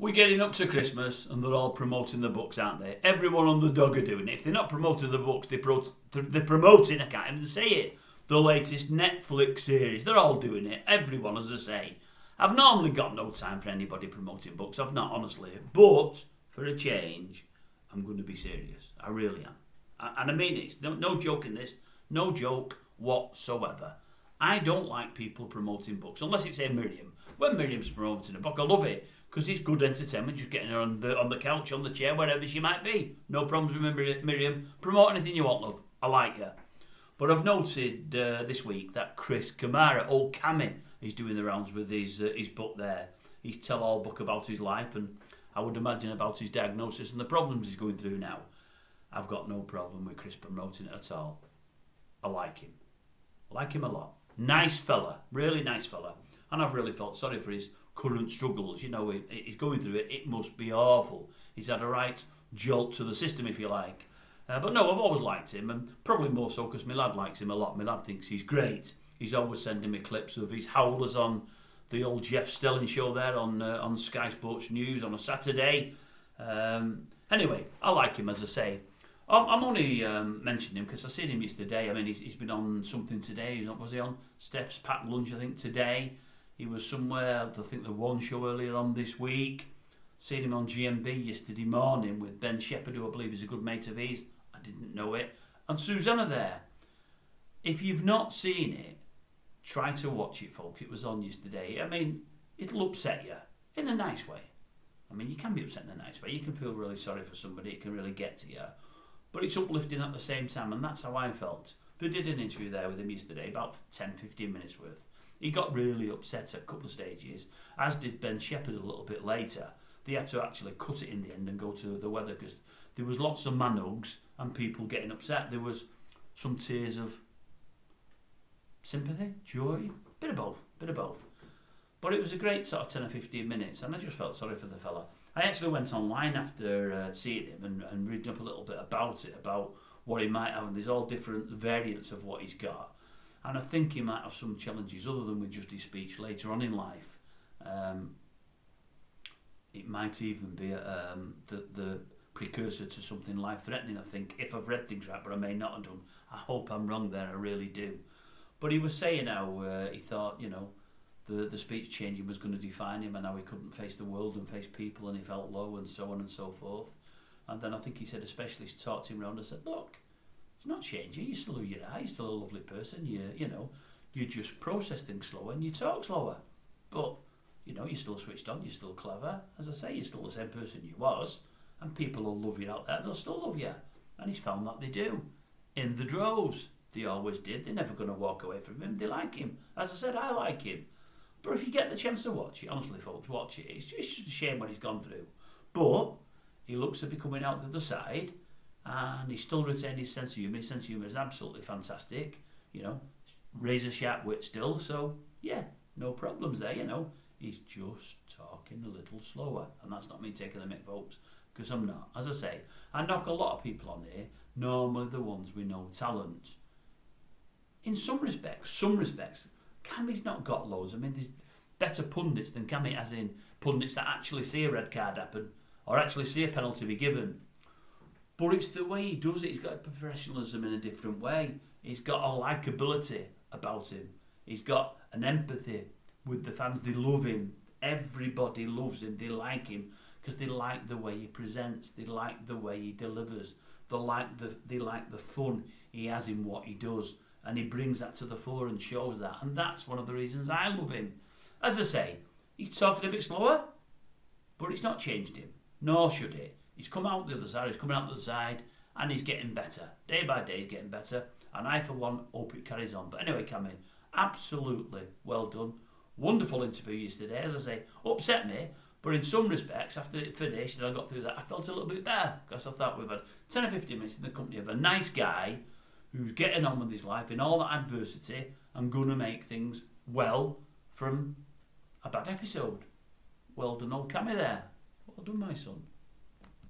We're getting up to Christmas and they're all promoting the books, aren't they? Everyone on the dog are doing it. If they're not promoting the books, they're promoting, I can't even say it, the latest Netflix series. They're all doing it. Everyone, as I say. I've normally got no time for anybody promoting books. I've not, honestly. But, for a change, I'm going to be serious. I really am. And I mean it. It's no joke in this. No joke whatsoever. I don't like people promoting books, unless it's Miriam. When Miriam's promoting a book, I love it. Because it's good entertainment, just getting her on the couch, on the chair, wherever she might be. No problems with Miriam. Promote anything you want, love. I like you. But I've noted this week that KAMARA, old Cammy, is doing the rounds with his book there. His tell-all book about his life, and I would imagine about his diagnosis and the problems he's going through now. I've got no problem with Chris promoting it at all. I like him. I like him a lot. Nice fella. Really nice fella. And I've really felt sorry for his current struggles. You know, he's going through it. It must be awful. He's had a right jolt to the system, if you like. But no, I've always liked him, and probably more so because my lad likes him a lot. My lad thinks he's great. He's always sending me clips of his howlers on the old Jeff Stelling show there on Sky Sports News on a Saturday. Anyway, I like him, as I say. I'm only mentioning him because I seen him yesterday. I mean, he's been on something today. Was he on Steph's Packed Lunch, I think, today? He was somewhere, I think the One show earlier on this week. Seen him on GMB yesterday morning with Ben Shepherd, who I believe is a good mate of his. I didn't know it. And Susanna there. If you've not seen it, try to watch it, folks. It was on yesterday. I mean, it'll upset you in a nice way. I mean, you can be upset in a nice way. You can feel really sorry for somebody. It can really get to you. But it's uplifting at the same time, and that's how I felt. They did an interview there with him yesterday, about 10-15 minutes worth. He got really upset at a couple of stages, as did Ben Shepherd a little bit later. They had to actually cut it in the end and go to the weather because there was lots of man hugs and people getting upset. There was some tears of sympathy, joy, bit of both. But it was a great sort of 10 or 15 minutes, and I just felt sorry for the fella. I actually went online after seeing him and reading up a little bit about it, about what he might have, and there's all different variants of what he's got. And I think he might have some challenges other than with just his speech later on in life. It might even be the precursor to something life-threatening, I think, if I've read things right, but I may not have done. I hope I'm wrong there, I really do. But he was saying how he thought, you know, the speech changing was going to define him and how he couldn't face the world and face people and he felt low and so on and so forth. And then I think he said a specialist talked him round and said, look, it's not changing, you still who you are, you're still a lovely person, you just process things slower and you talk slower. But, you know, you're still switched on, you're still clever. As I say, you're still the same person you was, and people will love you out there, they'll still love you. And he's found that they do. In the droves. They always did. They're never going to walk away from him. They like him. As I said, I like him. But if you get the chance to watch it, honestly, folks, watch it. It's just a shame what he's gone through. But he looks to be coming out the other side, and he's still retained his sense of humour. His sense of humour is absolutely fantastic. You know, razor sharp wit still. So, yeah, no problems there, you know. He's just talking a little slower. And that's not me taking the mick, folks, because I'm not. As I say, I knock a lot of people on here, normally the ones with no talent. In some respects, Cammy's not got loads. I mean, there's better pundits than Cammy, as in pundits that actually see a red card happen or actually see a penalty be given. But it's the way he does it. He's got professionalism in a different way. He's got a likeability about him. He's got an empathy with the fans. They love him. Everybody loves him. They like him because they like the way he presents. They like the way he delivers. They like the fun he has in what he does. And he brings that to the fore and shows that. And that's one of the reasons I love him. As I say, he's talking a bit slower, but it's not changed him. Nor should it. He's come out the other side, he's coming out the other side, and he's getting better. Day by day, he's getting better. And I, for one, hope it carries on. But anyway, Cammy, absolutely well done. Wonderful interview yesterday. As I say, upset me, but in some respects, after it finished and I got through that, I felt a little bit better. Because I thought we've had 10 or 15 minutes in the company of a nice guy who's getting on with his life in all that adversity and going to make things well from a bad episode. Well done, old Cammy there. Well done, my son.